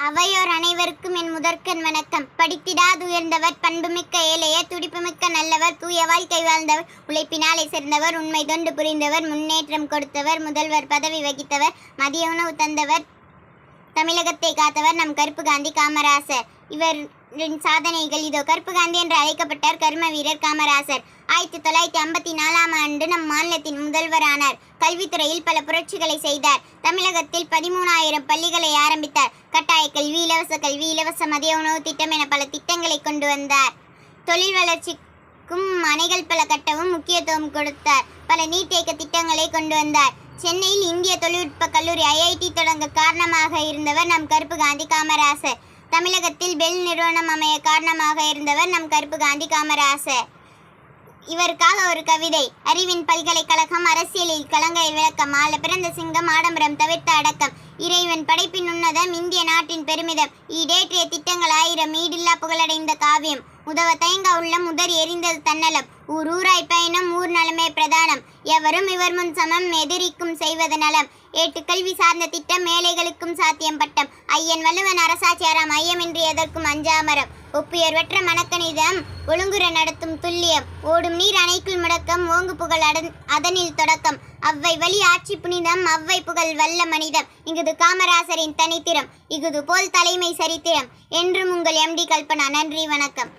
அவையோர் அனைவருக்கும் என் முதற்கண் வணக்கம். படித்திடாதுயர்ந்தவர், பண்புமிக்க ஏழையர், துடிப்புமிக்க நல்லவர், தூய வாழ்க்கை வாழ்ந்தவர், உழைப்பினாலே சிறந்தவர், உண்மை தொண்டு புரிந்தவர், முன்னேற்றம் கொடுத்தவர், முதல்வர் பதவி வகித்தவர், மதிய உணவு தந்தவர், தமிழகத்தை காத்தவர் நம் கருப்பு காந்தி காமராசர். இவரின் சாதனைகள் இதோ. கருப்பு காந்தி என்று அழைக்கப்பட்டார் கர்ம வீரர் காமராசர். 1954ஆம் ஆண்டு நம் மாநிலத்தின் முதல்வரானார். கல்வித்துறையில் பல புரட்சிகளை செய்தார். தமிழகத்தில் 13,000 பள்ளிகளை ஆரம்பித்தார். கட்டாய கல்வி, இலவச கல்வி, இலவச மதிய உணவு திட்டம் என பல திட்டங்களை கொண்டு வந்தார். தொழில் வளர்ச்சிக்கும் அணைகள் பல கட்டவும் முக்கியத்துவம் கொடுத்தார். பல நீர்த்தேக்க திட்டங்களை கொண்டு வந்தார். சென்னையில் இந்திய தொழில்நுட்ப கல்லூரி IIT தொடங்க காரணமாக இருந்தவர் நம் கருப்பு காந்தி காமராசர். தமிழகத்தில் பெல் நிறுவனம் அமைய காரணமாக இருந்தவர் நம் கருப்பு காந்தி காமராசர். இவருக்காக ஒரு கவிதை. அறிவின் பல்கலைக்கழகம், அரசியலில் கலங்கரை விளக்கம், ஆள பிறந்த சிங்கம், ஆடம்பரம் தவிர்த்த அடக்கம், இறைவன் படைப்பின் உன்னதம், இந்திய நாட்டின் பெருமிதம், ஈடேற்றிய திட்டங்கள் 1000, ஈடில்லா புகழடைந்த காவியம், உதவ தயங்க உள்ளம், உதறி எரிந்தது தன்னலம், ஊர் ஊராய் பயணம், ஊர் நலமே பிரதானம், எவரும் இவர் முன் சமம், எதிரிக்கும் செய்வது நலம், ஏட்டுக்கல்வி சார்ந்த திட்டம், ஏழைகளுக்கும் சாத்தியம் பட்டம், ஐயன் வள்ளுவன் அரசாட்சியாராம், ஐயமின்றி எதற்கும் அஞ்சாமரம், ஒப்புயர்வற்ற மனக்கணிதம், ஒழுங்குற நடத்தும் துல்லியம், ஓடும் நீர் அணைக்குள் முடக்கம், ஓங்கு புகழ் அதனில் தொடக்கம், அவ்வை வழி ஆட்சி புனிதம், அவ்வை புகழ் வல்ல மனிதம், இகுது காமராசரின் தனித்திறம், இகுது போல் தலைமை சரித்திரம், என்றும் உங்கள் MD கல்பனா. நன்றி, வணக்கம்.